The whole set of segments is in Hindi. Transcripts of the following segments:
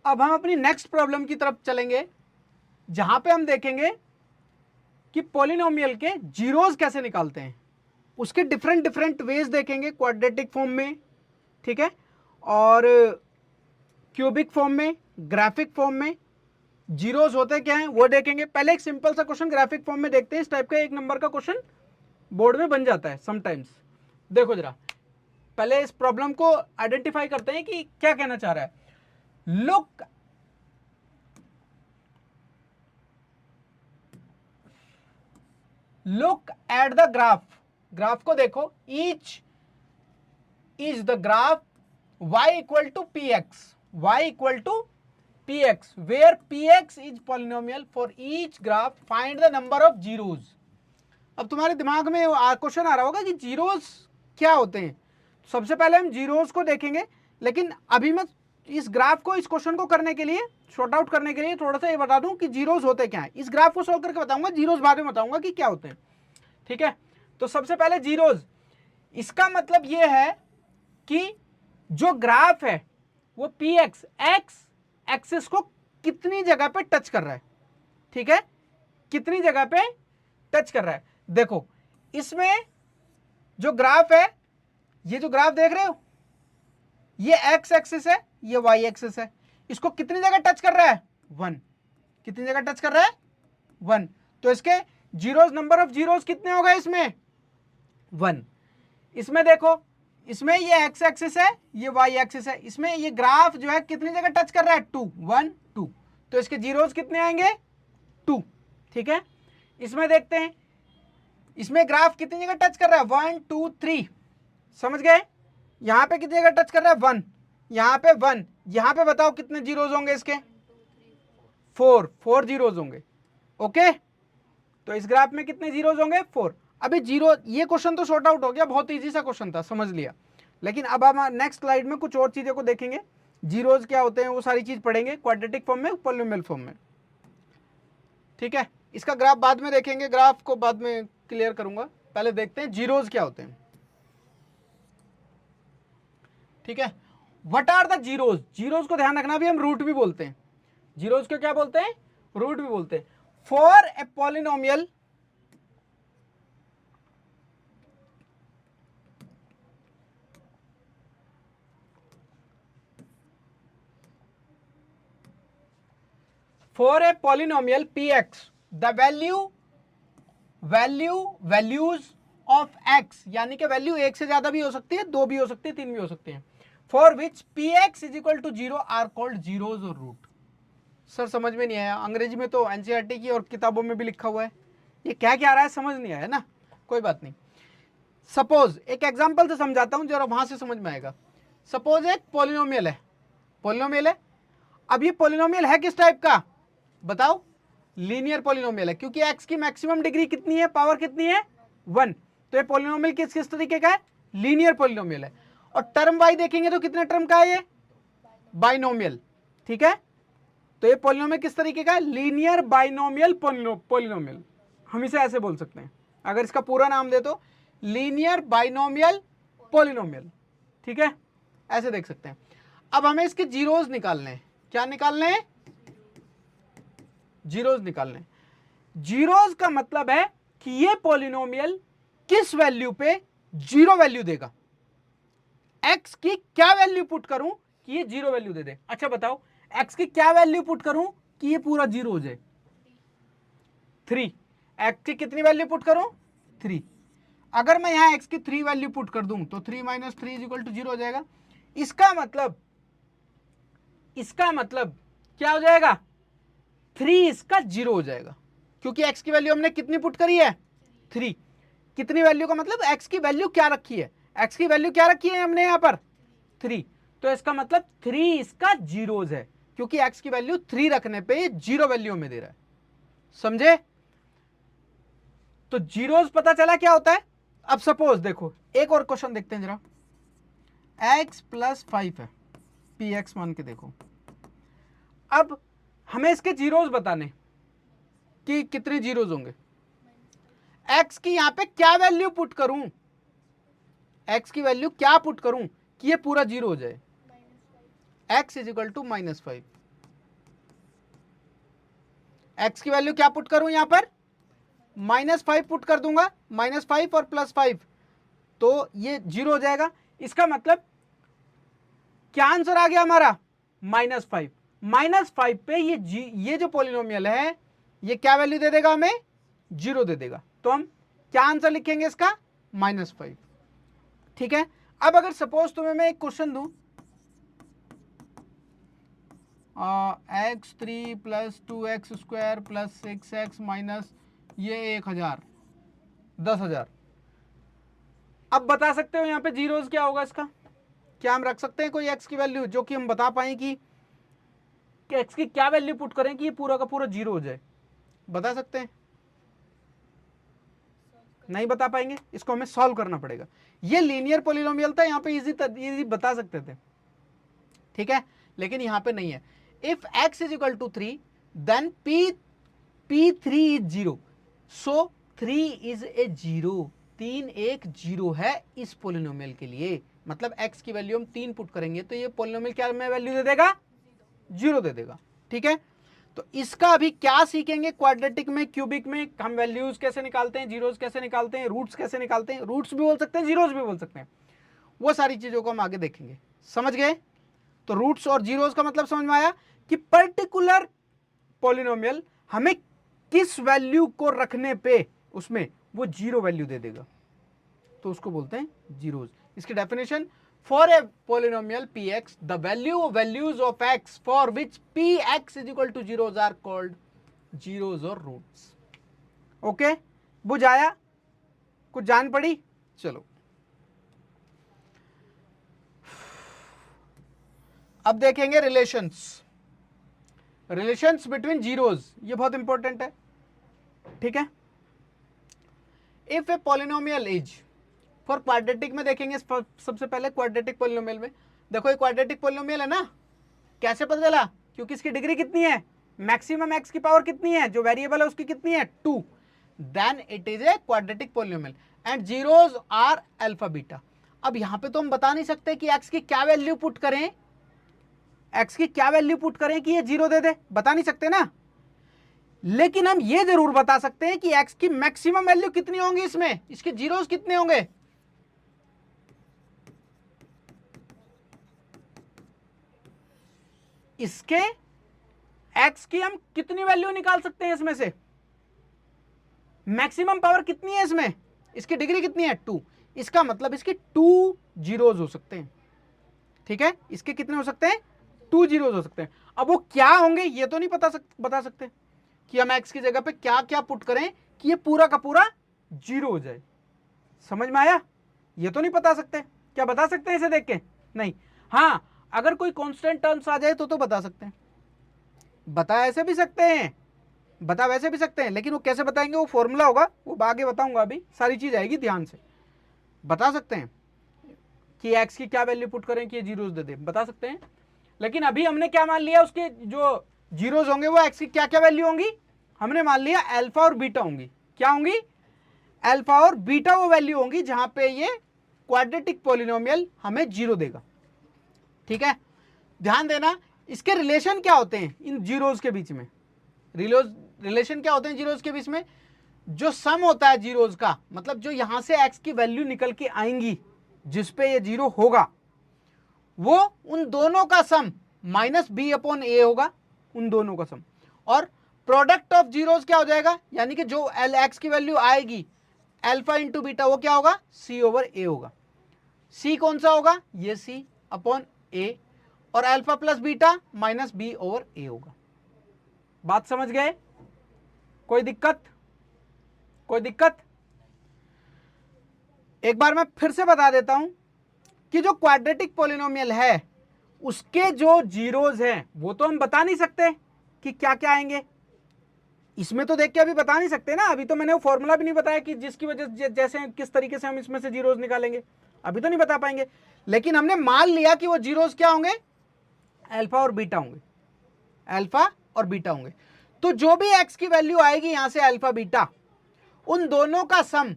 अब हम अपनी नेक्स्ट प्रॉब्लम की तरफ चलेंगे, जहां पे हम देखेंगे कि पॉलिनोमियल के जीरोज कैसे निकालते हैं। उसके डिफरेंट डिफरेंट वेज देखेंगे, क्वाड्रेटिक फॉर्म में, ठीक है, और क्यूबिक फॉर्म में, ग्राफिक फॉर्म में जीरोज होते क्या हैं वो देखेंगे। पहले एक सिंपल सा क्वेश्चन ग्राफिक फॉर्म में देखते हैं। इस टाइप का 1 नंबर का क्वेश्चन बोर्ड में बन जाता है समटाइम्स। देखो जरा, पहले इस प्रॉब्लम को आइडेंटिफाई करते हैं कि क्या कहना चाह रहा है। Look at the graph, graph को देखो। Each is the graph y equal to p x, y equal to p x, where p x is polynomial for each graph, find the number of zeros. अब तुम्हारे दिमाग में क्वेश्चन आ रहा होगा कि जीरोज क्या होते हैं। सबसे पहले हम जीरोज को देखेंगे, लेकिन अभी मैं इस ग्राफ को, इस क्वेश्चन को करने के लिए, शॉर्ट आउट करने के लिए थोड़ा सा ये बता दूं कि जीरोज होते क्या हैं। इस ग्राफ को सॉल्व करके बताऊंगा, जीरोज बाद में बताऊंगा कि क्या होते हैं, ठीक है। तो सबसे पहले जीरोज, इसका मतलब ये है कि जो ग्राफ है वो पी एक्स, एक्स एक्सिस को कितनी जगह पे टच कर रहा है, ठीक है, कितनी जगह पे टच कर रहा है। देखो इसमें जो ग्राफ है, ये जो ग्राफ देख रहे हो, ये एक्स एक्सिस है, ये वाई एक्सिस है, इसको कितनी जगह टच कर रहा है, 1। कितनी जगह टच कर रहा है, 1। तो इसके जीरोज, नंबर ऑफ जीरोज कितने हो गए इसमें, 1। इसमें देखो, इसमें ये एक्स एक्सिस है, ये वाई एक्सिस है, इसमें ये ग्राफ जो है कितनी जगह टच कर रहा है, 2, 1, 2। तो इसके जीरोज कितने आएंगे, 2, ठीक है। इसमें देखते हैं, इसमें ग्राफ कितनी जगह टच कर रहा है, 1, 2, 3, समझ गए। यहां पे कितनी जगह टच कर रहा है, 1, यहां पे 1, यहां पे बताओ कितने जीरोज होंगे इसके, 4 जीरोज होंगे, ओके। तो इस ग्राफ में कितने जीरोज होंगे, 4। अभी जीरो, ये क्वेश्चन तो शॉर्ट आउट हो गया, बहुत इजी सा क्वेश्चन था, समझ लिया। लेकिन अब हम नेक्स्ट स्लाइड में कुछ और चीजों को देखेंगे, जीरोज क्या होते हैं वो सारी चीज पढ़ेंगे, क्वाड्रेटिक फॉर्म में, पॉलिनोमियल फॉर्म में, ठीक है। इसका ग्राफ बाद में देखेंगे, ग्राफ को बाद में क्लियर करूंगा, पहले देखते हैं जीरोज क्या होते हैं, ठीक है। What are the zeros, zeros को ध्यान रखना, भी हम रूट भी बोलते हैं, जीरोज को क्या बोलते हैं, रूट भी बोलते हैं। For a polynomial, for a polynomial px, the values of x, यानी कि वैल्यू एक से ज्यादा भी हो सकती है, 2 भी हो सकती है, 3 भी हो सकती है, for which px is equal to 0 are called zeros और रूट। सर समझ में नहीं आया, अंग्रेजी में तो एनसीईआरटी की और किताबों में भी लिखा हुआ है, ये क्या क्या आ रहा है समझ नहीं आया ना, कोई बात नहीं। सपोज एक एग्जांपल से समझाता हूं, जरा वहां से समझ में आएगा। सपोज एक पॉलिनोमियल है, पॉलिनोमियल है। अब ये पॉलिनोमियल है किस टाइप का बताओ, लीनियर पॉलिनोमियल है, क्योंकि x की मैक्सिमम डिग्री कितनी है, पावर कितनी है, 1। तो ये पॉलिनोमियल किस किस तरीके का है, लीनियर पॉलिनोमियल है। और टर्म y देखेंगे तो कितने टर्म का है, ये बाइनोमियल, ठीक है। तो ये पॉलिनोमियल किस तरीके का है, लीनियर बाइनोमियल पॉलिनोमियल, हम इसे ऐसे बोल सकते हैं, अगर इसका पूरा नाम दे तो लीनियर बाइनोमियल पॉलिनोमियल, ठीक है, ऐसे देख सकते हैं। अब हमें इसके जीरोज निकालने हैं, क्या निकालने हैं, जीरोज निकालने। जीरोज का मतलब है कि ये पॉलिनोमियल किस वैल्यू पे जीरो वैल्यू देगा, एक्स की क्या वैल्यू पुट करूं कि ये जीरो वैल्यू दे दे। अच्छा बताओ, एक्स की क्या वैल्यू पुट करूं कि ये पूरा जीरो हो जाए, 3। एक्स की कितनी वैल्यू पुट करूं, 3। अगर मैं यहां एक्स की 3 वैल्यू पुट कर दूं तो 3 माइनस 3 इज इक्वल टू 0 हो जाएगा। इसका मतलब क्या हो जाएगा, 3 इसका 0 हो जाएगा, क्योंकि x की वैल्यू हमने कितनी पुट करी है, 3। कितनी वैल्यू का मतलब, x की वैल्यू क्या रखी है, x की वैल्यू क्या रखी है हमने यहां पर, 3। तो इसका मतलब 3 इसका जीरोज है, क्योंकि x की वैल्यू 3 रखने पे 0 वैल्यू में दे रहा है, समझे। तो जीरोज पता चला क्या होता है। अब सपोज देखो एक और क्वेश्चन देखते हैं जरा, x प्लस 5 है, पी एक्स मान के देखो। अब हमें इसके जीरोज बताने कि कितने जीरोज होंगे, x की यहां पे क्या वैल्यू पुट करूं, x की वैल्यू क्या पुट करूं कि ये पूरा जीरो हो जाए, x is equal to -5। x की वैल्यू क्या पुट करूं यहां पर, -5 पुट कर दूंगा, -5 और +5, तो ये 0 हो जाएगा। इसका मतलब क्या आंसर आ गया हमारा, -5। -5 पे ये जो पॉलिनोमियल है ये क्या वैल्यू दे देगा हमें, 0 दे देगा। तो हम क्या आंसर लिखेंगे इसका, -5। ठीक है। अब अगर सपोज तुम्हें मैं एक क्वेश्चन दूं, x3 + 2x² + 6x माइनस ये 1000, 10,000। अब बता सकते हो यहां पे जीरोस क्या होगा इसका, क्या हम रख सकते हैं कोई x की वैल्यू जो कि हम बता पाए कि x की क्या वैल्यू पुट करें कि ये पूरा का पूरा 0 हो जाए, बता सकते हैं, नहीं बता पाएंगे, इसको हमें सॉल्व करना पड़ेगा। ये लीनियर पॉलिनोमियल था, यहां पे इजी बता सकते थे, ठीक है, लेकिन यहां पे नहीं है। If x = 3 then p3 is 0, so 3 is a 0, 3 एक 0 है इस पॉलिनोमियल के लिए। मतलब x की वैल्यू हम 3 पुट करेंगे तो ये पॉलिनोमियल क्या में वैल्यू दे देगा, 0 दे देगा। ठीक है, तो इसका अभी क्या सीखेंगे, क्वाड्रेटिक में, क्यूबिक में हम वैल्यूज कैसे निकालते हैं, जीरोस कैसे निकालते हैं, रूट्स कैसे निकालते हैं, रूट्स भी बोल सकते हैं, जीरोस भी बोल सकते हैं, वो सारी चीजों को हम आगे देखेंगे। समझ गए? तो रूट्स और जीरोस का मतलब समझ में आया कि पर्टिकुलर पॉलिनोमियल हमें किस वैल्यू को रखने पे उसमें वो 0 वैल्यू दे देगा, तो उसको बोलते हैं जीरोस। इसकी definition, for a polynomial px the values of x for which px = 0 are called zeros or roots। Okay, बुझ आया, कुछ जान पड़ी? चलो अब देखेंगे रिलेशंस बिटवीन जीरोस, ये बहुत इंपॉर्टेंट है। ठीक है, if a polynomial is, for quadratic में देखेंगे सबसे पहले, क्वाड्रेटिक पॉलिनोमियल में देखो ये क्वाड्रेटिक पॉलिनोमियल है ना, कैसे पता चला, क्योंकि इसकी डिग्री कितनी है, मैक्सिमम x की पावर कितनी है, जो वेरिएबल है उसकी कितनी है, 2, then it is a quadratic polynomial and zeros are alpha beta. अब यहां पे तो हम बता नहीं सकते कि x की क्या वैल्यू पुट करें, x की क्या वैल्यू पुट करें कि ये 0 दे दे, बता नहीं सकते ना, लेकिन हम ये जरूर बता सकते हैं कि x की मैक्सिमम वैल्यू कितनी होंगी, इसमें इसके जीरोस कितने होंगे, इसके x की हम कितनी वैल्यू निकाल सकते हैं, इसमें से मैक्सिमम पावर कितनी है, इसमें इसकी डिग्री कितनी है, 2, इसका मतलब इसके 2 जीरोस हो सकते हैं। ठीक है, इसके कितने हो सकते हैं, 2 जीरोस हो सकते हैं। अब वो क्या होंगे ये तो नहीं बता सकते कि हम x की जगह पे क्या क्या पुट करें कि ये पूरा का पूरा 0 हो जाए। समझ में आया? ये तो नहीं बता सकते, क्या बता सकते हैं इसे देख के, नहीं। हाँ, अगर कोई कांस्टेंट टर्म्स आ जाए तो बता सकते हैं, बता ऐसे भी सकते हैं, बता वैसे भी सकते हैं, लेकिन वो कैसे बताएंगे, वो फॉर्मूला होगा, वो आगे बताऊंगा, अभी सारी चीज आएगी, ध्यान से बता सकते हैं कि x की क्या वैल्यू पुट करें कि ये जीरोस दे दे, बता सकते हैं। लेकिन अभी हमने क्या मान लिया, उसके जो जीरोस होंगे वो x की क्या क्या वैल्यू होंगी, हमने मान लिया अल्फा और बीटा होंगी। क्या होंगी, अल्फा और बीटा वो वैल्यू होंगी जहां पे ये क्वाड्रेटिक पॉलिनोमियल हमें 0 देगा। ठीक है, ध्यान देना, इसके रिलेशन क्या होते हैं इन जीरोस के बीच में, रिलेशन क्या होते हैं जीरोस के बीच में, जो सम होता है जीरोस का, मतलब जो यहां से x की वैल्यू निकल के आएंगी जिसपे ये 0 होगा, वो उन दोनों का सम -b/a होगा, उन दोनों का सम, और प्रोडक्ट ऑफ जीरोस क्या हो जाएगा, यानी कि जो x की वैल्यू आएगी अल्फा इंटू बीटा, वो क्या होगा, c/a होगा। c कौन सा होगा, ये c/a, और अल्फा प्लस बीटा -b/a होगा। बात समझ गए? कोई दिक्कत? कोई दिक्कत? एक बार मैं फिर से बता देता हूं कि जो क्वाड्रेटिक पॉलिनोमियल है उसके जो जीरोस हैं वो तो हम बता नहीं सकते कि क्या क्या आएंगे, इसमें तो देख के अभी बता नहीं सकते ना, अभी तो मैंने वो फॉर्मूला भी नहीं बताया कि जिसकी वजह जैसे किस तरीके से हम इसमें से जीरोस निकालेंगे, अभी तो नहीं बता पाएंगे। लेकिन हमने मान लिया कि वो जीरोस क्या होंगे, अल्फा और बीटा होंगे, अल्फा और बीटा होंगे। तो जो भी x की वैल्यू आएगी यहां से अल्फा बीटा, उन दोनों का सम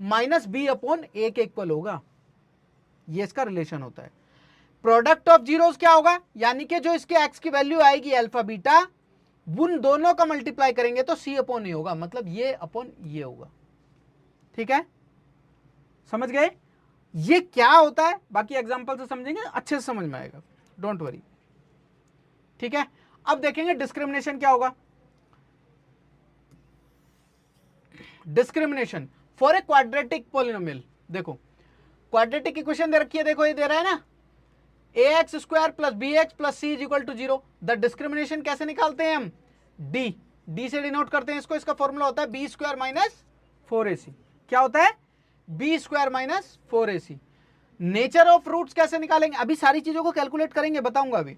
-b/a के इक्वल होगा। ये इसका रिलेशन होता है। प्रोडक्ट ऑफ जीरोस क्या होगा, यानी कि जो इसके x की वैल्यू आएगी अल्फा बीटा, उन दोनों का मल्टीप्लाई करेंगे तो c अपॉन ए होगा, मतलब ये अपॉन ये होगा। ठीक है, समझ गए? ये क्या होता है बाकी एग्जांपल से समझेंगे, अच्छे से समझ में आएगा, डोंट वरी। ठीक है, अब देखेंगे डिस्क्रिमिनेशन क्या होगा। Discrimination for a quadratic polynomial, देखो क्वाड्रेटिक इक्वेशन दे रखी है, देखो ये दे रहा है ना, ax square plus b x plus c is equal to 0। The discrimination कैसे निकालते हैं हम, डी से डिनोट करते हैं इसको, इसका फॉर्मूला होता है बी स्क्वायर माइनस 4ac। क्या होता है, b square minus 4ac। Nature of roots कैसे निकालेंगे, अभी सारी चीजों को कैलकुलेट करेंगे, बताऊंगा अभी।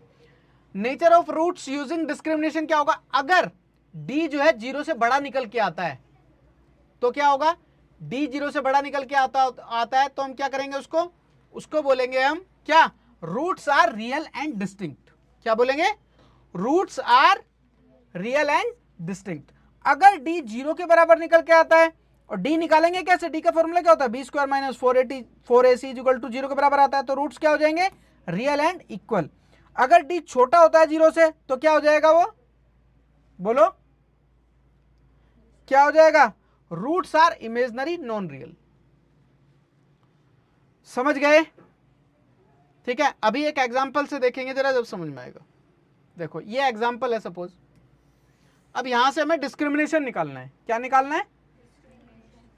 Nature of roots using discrimination क्या होगा, अगर डी जो है 0 से बड़ा निकल के आता है तो क्या होगा, डी 0 से बड़ा निकल के आता है तो हम क्या करेंगे, उसको बोलेंगे हम क्या, roots are real and distinct. क्या बोलेंगे, roots are real and distinct. अगर डी 0 के बराबर निकल के आता है, और डी निकालेंगे कैसे, डी का फॉर्मूला क्या होता है, b square minus 4ac equal to 0 के बराबर आता है, तो रूट्स क्या हो जाएंगे, रियल एंड इक्वल। अगर डी छोटा होता है 0 से तो क्या हो जाएगा, वो बोलो क्या हो जाएगा, roots are imaginary non real. समझ गए? ठीक है, अभी एक एग्जांपल से देखेंगे जरा, जब समझ में आएगा। देखो ये एग्जांपल है, सपोज अब यहां से हमें डिस्क्रिमिनेशन निकालना है। क्या निकालना है,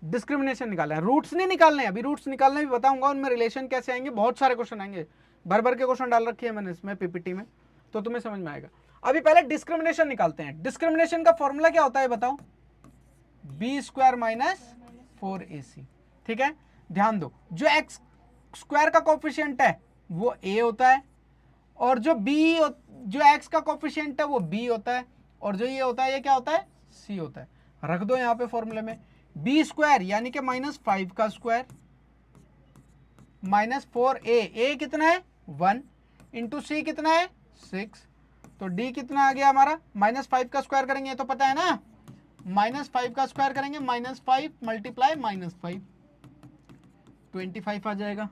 डिस्क्रिमिनेशन निकालना है, रूट्स नहीं निकालने हैं। अभी रूट्स निकालने भी बताऊंगा, उनमें रिलेशन कैसे आएंगे, बहुत सारे क्वेश्चन आएंगे, भर भर के क्वेश्चन डाल रखे हैं मैंने इसमें पीपीटी में, तो तुम्हें समझ में आएगा। अभी पहले डिस्क्रिमिनेशन निकालते हैं। डिस्क्रिमिनेशन का फॉर्मूला क्या होता है बताओ, बी स्क्वायर माइनस 4ac। ठीक है, ध्यान दो, जो एक्स स्क्वायर का कोफिशिएंट है वो a होता है, और जो x का कोफिशिएंट है वो b होता है, और जो ये होता है ये क्या होता है, c होता है। रख दो यहां पे फॉर्मूले में, b स्क्वायर यानी कि -5 का स्क्वायर माइनस 4a कितना है 1 इंटू c कितना है 6, तो d कितना आ गया हमारा, -5 का स्क्वायर करेंगे, ये तो पता है ना, -5 का स्क्वायर करेंगे, -5 मल्टीप्लाई -5, 25 आ जाएगा,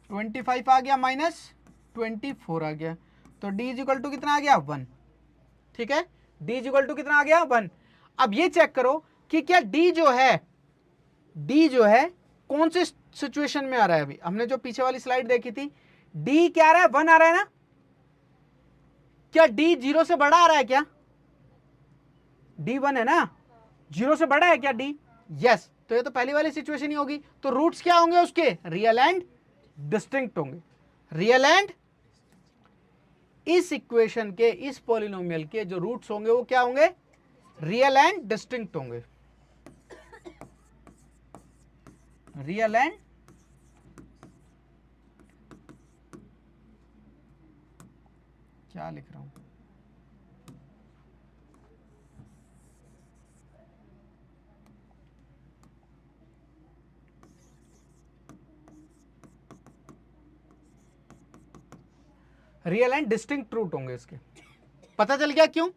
25 आ गया -24 आ गया, तो d इज इक्वल टू कितना आ गया 1। ठीक है, d इज इक्वल टू कितना आ गया 1। अब ये चेक करो कि क्या d जो है कौन से सिचुएशन में आ रहा है। अभी हमने जो पीछे वाली स्लाइड देखी थी, d क्या आ रहा है, 1 आ रहा है ना, क्या d 0 से बड़ा आ रहा है, क्या d 1 है ना, 0 से बड़ा है क्या d, यस, तो ये तो पहली वाली सिचुएशन ही होगी। तो रूट्स क्या होंगे उसके, रियल एंड डिस्टिंक्ट होंगे। रियल एंड, इस इक्वेशन के, इस पॉलिनोमियल के जो रूट्स होंगे वो क्या होंगे, रियल एंड डिस्टिंक्ट होंगे। रियल एंड क्या लिख रहा हूं, रियल एंड डिस्टिंक्ट रूट होंगे इसके। पता चल गया क्यों,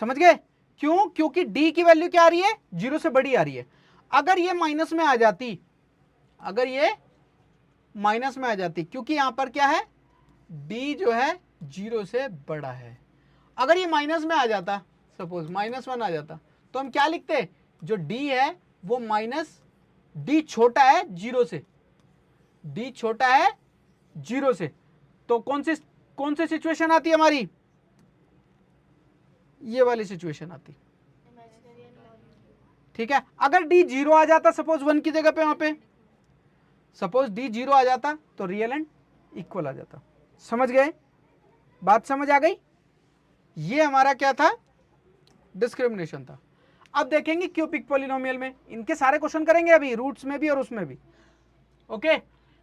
समझ गए क्यों, क्योंकि d की वैल्यू क्या आ रही है, 0 से बड़ी आ रही है। अगर ये माइनस में आ जाती, अगर ये माइनस में आ जाती, क्योंकि यहां पर क्या है, d जो है 0 से बड़ा है। अगर ये माइनस में आ जाता, सपोज -1 आ जाता, तो हम क्या लिखते, जो d है वो माइनस, d छोटा है 0 से, d छोटा है 0 से, तो कौन सी सिचुएशन आती है हमारी, ये वाली सिचुएशन आती। ठीक है, अगर d 0 आ जाता, सपोज 1 की जगह पे, वहां पे सपोज d 0 आ जाता, तो रियल एंड इक्वल आ जाता। समझ गए, बात समझ आ गई। ये हमारा क्या था, डिस्क्रिमिनेशन था। अब देखेंगे क्यूबिक पॉलिनोमियल में, इनके सारे क्वेश्चन करेंगे अभी, रूट्स में भी और उसमें भी। ओके,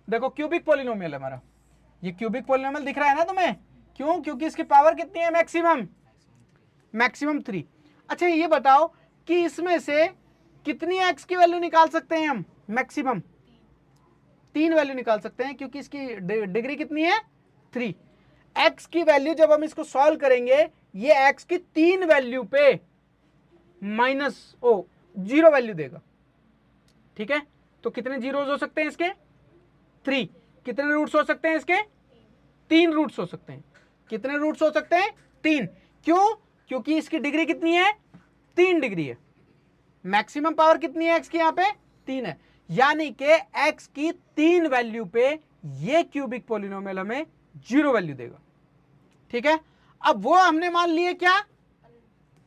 देखो क्यूबिक पॉलिनोमियल है हमारा, ये क्यूबिक पॉलिनोमियल दिख रहा है ना तुम्हें, क्यों, क्योंकि इसकी पावर कितनी है, मैक्सिमम 3। अच्छा ये बताओ कि इसमें से कितनी x की वैल्यू निकाल सकते हैं हम, मैक्सिमम 3 वैल्यू निकाल सकते हैं, क्योंकि इसकी डिग्री कितनी है 3। x की वैल्यू जब हम इसको सॉल्व करेंगे, ये x की 3 वैल्यू पे जीरो वैल्यू देगा। ठीक है, तो कितने जीरोस हो सकते हैं इसके, 3। कितने रूट्स हो सकते हैं इसके, 3 रूट्स हो सकते हैं। कितने रूट्स हो सकते हैं, 3। क्यों? क्योंकि इसकी डिग्री कितनी है? 3 डिग्री है। मैक्सिमम पावर कितनी है x की? यहां पे 3 है, यानी कि x की 3 वैल्यू पे ये क्यूबिक पॉलिनोमियल हमें 0 वैल्यू देगा। ठीक है, अब वो हमने मान लिए क्या?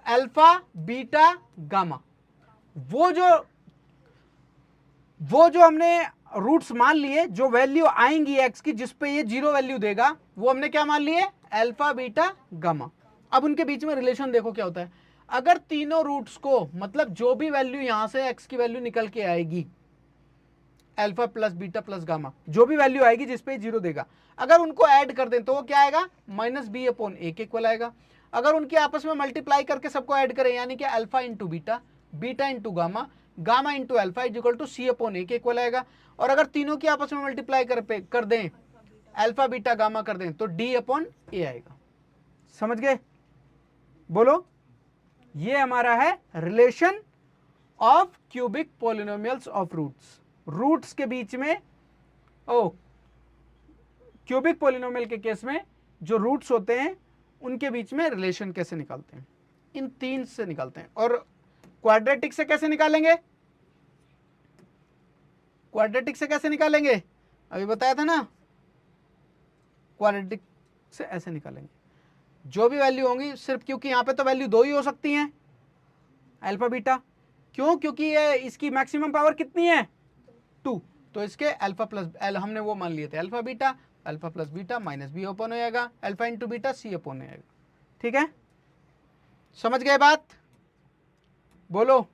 Alpha beta gamma. वो जो हमने रूट्स मान लिए, जो वैल्यू आएंगी एक्स की जिस पे ये 0 वैल्यू देगा, वो हमने क्या मान लिए? Alpha beta gamma. अब उनके बीच में रिलेशन देखो क्या होता है। अगर तीनों रूट्स को, मतलब जो भी वैल्यू यहां से एक्स की वैल्यू निकल के आएगी, alpha plus beta plus gamma, जो भी वैल्यू आएगी जिसपे 0 देगा, अगर उनको ऐड कर दें तो वो क्या आएगा? माइनस बी अपॉन ए के इक्वल आएगा। अगर उनकी आपस में मल्टीप्लाई करके सबको ऐड करें, यानी कि alpha into beta, beta into gamma, gamma into alpha is equal to C upon A के इक्वल आएगा। और अगर तीनों की आपस में मल्टीप्लाई कर दें, अल्फा बीटा गामा कर दें, तो डी अपॉन ए आएगा। समझ गए? बोलो, ये हमारा है relation of cubic polynomials of roots. Roots के बीच में, क्यूबिक पॉलिनोमियल के केस में जो रूट्स होते हैं उनके बीच में रिलेशन कैसे निकालते हैं? इन 3 से निकालते हैं। और क्वाड्रेटिक से कैसे निकालेंगे? क्वाड्रेटिक से कैसे निकालेंगे? अभी बताया था ना, क्वाड्रेटिक से ऐसे निकालेंगे। जो भी वैल्यू होंगी, सिर्फ क्योंकि यहां पे तो वैल्यू 2 ही हो सकती हैं, अल्फा बीटा। क्यों? क्योंकि ये इसकी मैक्सिमम पावर कितनी है? 2। तो इसके अल्फा प्लस हमने वो मान लिए थे alpha beta, alpha plus beta minus be open हो जाएगा, अल्फा इंटू बीटा सी ओपन हो जाएगा। ठीक है, समझ गए बात? बोलो।